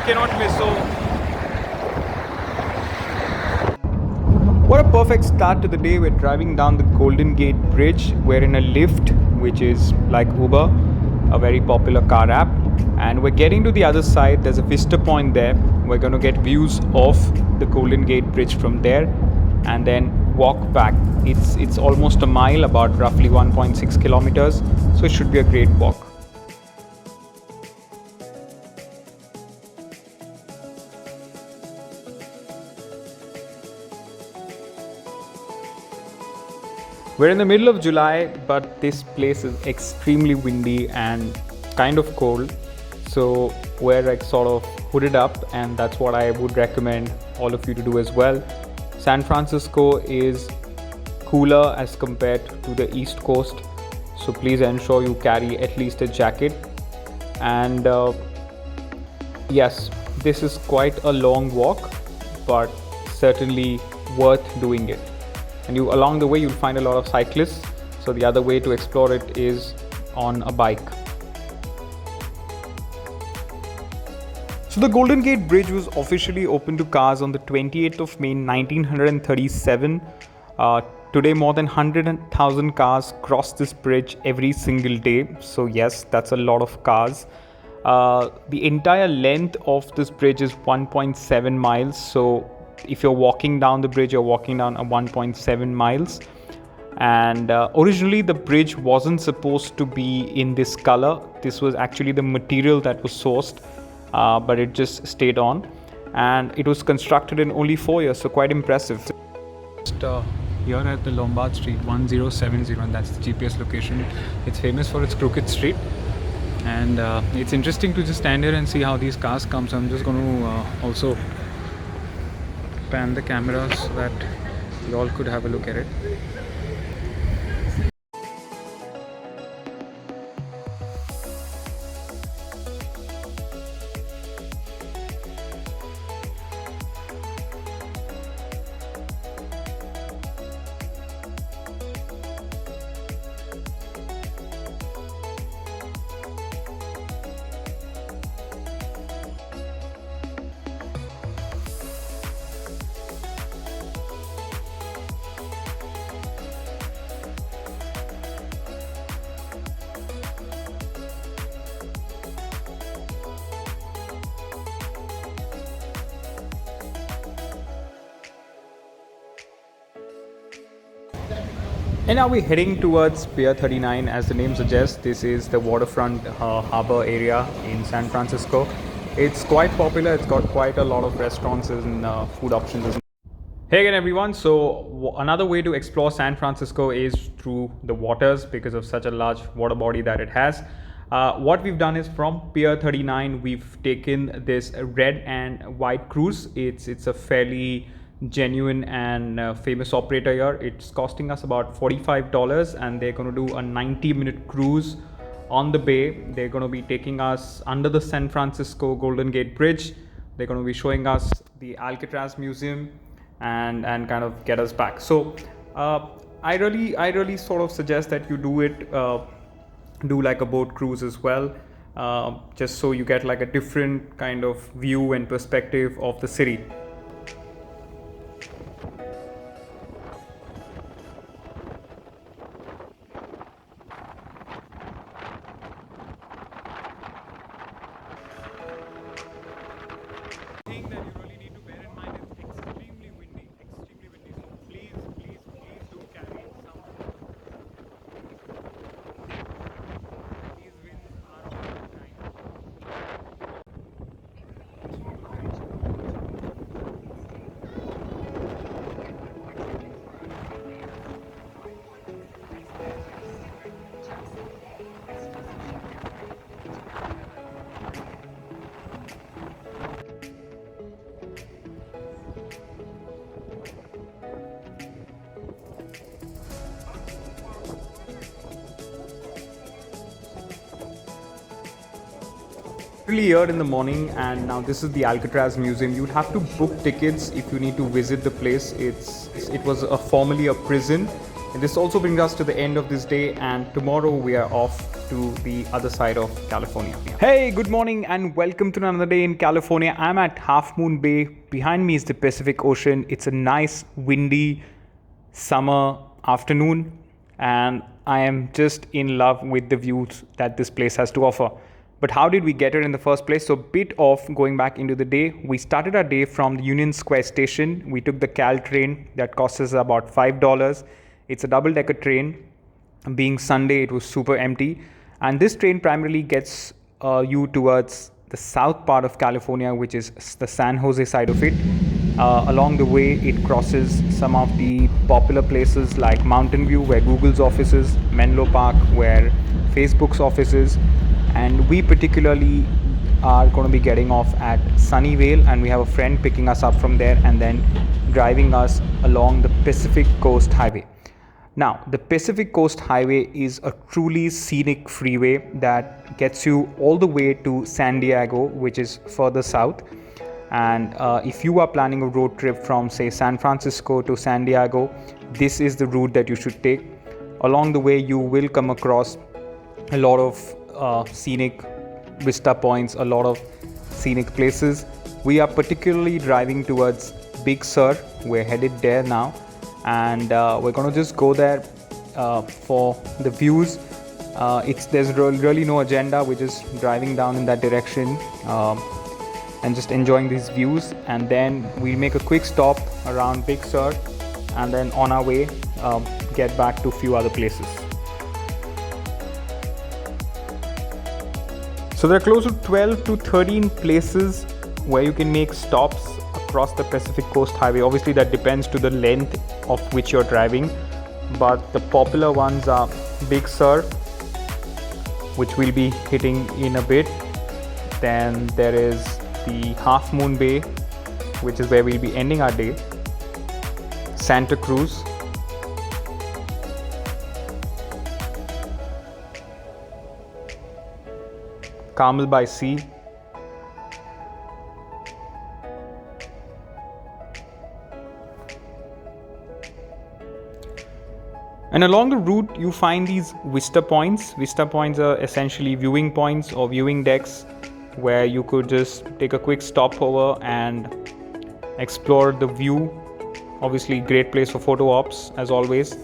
cannot miss. So what a perfect start to the day. We're driving down the Golden Gate Bridge. We're in a Lyft, which is like Uber, a very popular car app. And we're getting to the other side. There's a vista point there. We're going to get views of the Golden Gate Bridge from there and then walk back. It's almost a mile, about roughly 1.6 kilometers. So it should be a great walk. We're in the middle of July, but this place is extremely windy and kind of cold. So we're like sort of hooded up, and that's what I would recommend all of you to do as well. San Francisco is cooler as compared to the East Coast. So please ensure you carry at least a jacket. And yes, this is quite a long walk, but certainly worth doing it. And along the way you'll find a lot of cyclists, so the other way to explore it is on a bike. So the Golden Gate Bridge was officially opened to cars on the 28th of May 1937. Today more than 100,000 cars cross this bridge every single day, so yes, that's a lot of cars. The entire length of this bridge is 1.7 miles, so if you're walking down the bridge, you're walking down 1.7 miles. And originally the bridge wasn't supposed to be in this color. This was actually the material that was sourced, but it just stayed on, and it was constructed in only 4 years, so quite impressive. Just here at the Lombard Street 1070, and that's the GPS location. It's famous for its crooked street, and it's interesting to just stand here and see how these cars come. So I'm just going to also pan the camera so that you all could have a look at it. And now we're heading towards Pier 39. As the name suggests, this is the waterfront harbor area in San Francisco. It's quite popular. It's got quite a lot of restaurants and food options. Hey again everyone, so another way to explore San Francisco is through the waters because of such a large water body that it has. What we've done is from Pier 39, we've taken this red and white cruise. It's a fairly genuine and famous operator here. It's costing us about $45, and they're going to do a 90-minute cruise on the bay. They're going to be taking us under the San Francisco Golden Gate Bridge. They're going to be showing us the Alcatraz Museum and kind of get us back. So I really sort of suggest that you do it, do like a boat cruise as well, just so you get like a different kind of view and perspective of the city. Really here in the morning, and now this is the Alcatraz Museum. You'd have to book tickets if you need to visit the place. It was formerly a prison, And this also brings us to the end of this day, and tomorrow we are off to the other side of California. Hey, good morning and welcome to another day in California. I'm at Half Moon Bay. Behind me is the Pacific Ocean. It's a nice, windy summer afternoon, and I am just in love with the views that this place has to offer. But how did we get here in the first place? So, bit of going back into the day. We started our day from the Union Square station. We took the Caltrain that cost us about $5. It's a double-decker train. Being Sunday, it was super empty. And this train primarily gets you towards the south part of California, which is the San Jose side of it. Along the way, it crosses some of the popular places like Mountain View, where Google's office is, Menlo Park, where Facebook's office is, and we particularly are going to be getting off at Sunnyvale, and we have a friend picking us up from there and then driving us along the Pacific Coast Highway. Now, the Pacific Coast Highway is a truly scenic freeway that gets you all the way to San Diego, which is further south. And if you are planning a road trip from, say, San Francisco to San Diego, this is the route that you should take. Along the way, you will come across a lot of scenic vista points, a lot of scenic places. We are particularly driving towards Big Sur. We're headed there now, and we're going to just go there for the views. There's really no agenda. We're just driving down in that direction and just enjoying these views, and then we make a quick stop around Big Sur, and then on our way get back to a few other places. So there are close to 12 to 13 places where you can make stops across the Pacific Coast Highway. Obviously that depends to the length of which you're driving, but the popular ones are Big Sur, which we'll be hitting in a bit. Then there is the Half Moon Bay, which is where we'll be ending our day. Santa Cruz, Carmel by Sea, and along the route you find these vista points. Vista points are essentially viewing points or viewing decks where you could just take a quick stopover and explore the view. Obviously great place for photo ops as always.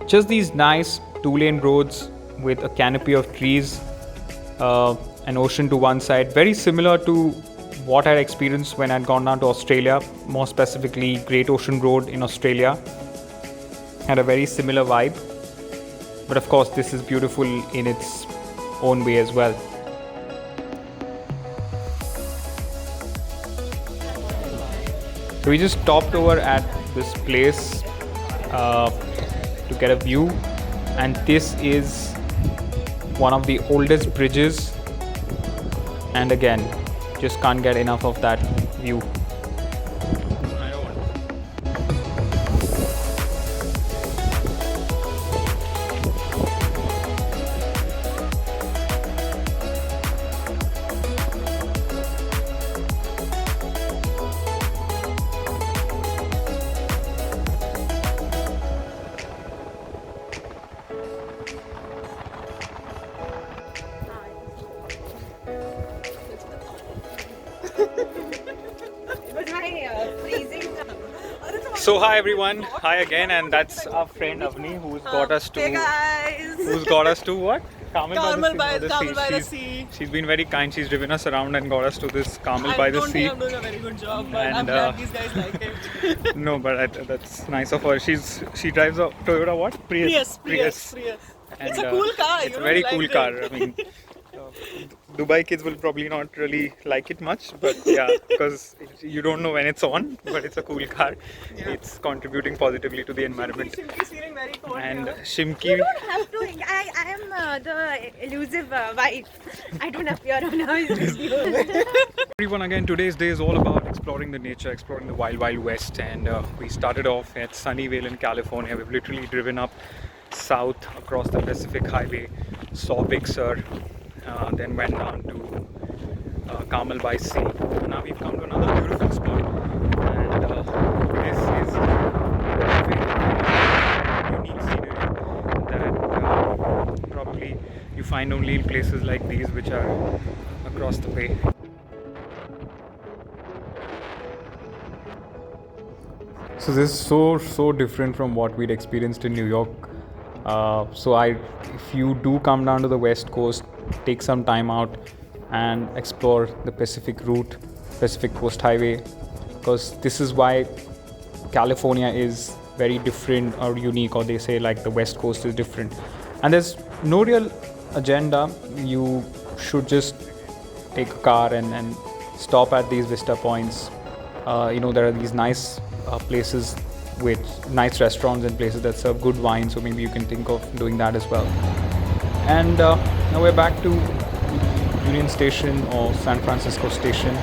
Just these nice two-lane roads with a canopy of trees, an ocean to one side, very similar to what I experienced when I'd gone down to Australia, more specifically Great Ocean Road in Australia. Had a very similar vibe, but of course this is beautiful in its own way as well. So we just stopped over at this place to get a view, and this is one of the oldest bridges, and again just can't get enough of that view. So hi everyone, hi again, and that's our friend Avni who's got us to. Hey guys! Who's got us to what? Carmel by the sea. She's been very kind. She's driven us around and got us to this Carmel by the sea. I don't think I'm doing a very good job, but And, I'm glad these guys like it. No, but that's nice of her. She drives a Toyota what? Prius. And, It's a cool car. It's a very cool car. I mean, Dubai kids will probably not really like it much, but yeah, because you don't know when it's on, but it's a cool car. Yeah. It's contributing positively to the environment. Shimki's feeling very cold. And here. Shimki. You don't have to. I am the elusive wife. I don't appear on her. It's just you. Everyone, again, today's day is all about exploring the nature, exploring the wild, wild west. And we started off at Sunnyvale in California. We've literally driven up south across the Pacific Highway, saw Big Sur, then went down to Carmel by Sea. Now we've come to another beautiful spot. you find only in places like these, which are across the bay. So this is so different from what we'd experienced in New York. If you do come down to the West Coast, take some time out and explore the Pacific route, Pacific Coast Highway, because this is why California is very different or unique, or they say like the West Coast is different. And there's no real agenda. You should just take a car and stop at these vista points. There are these nice places with nice restaurants and places that serve good wine, so maybe you can think of doing that as well. And now we're back to Union Station or San Francisco Station.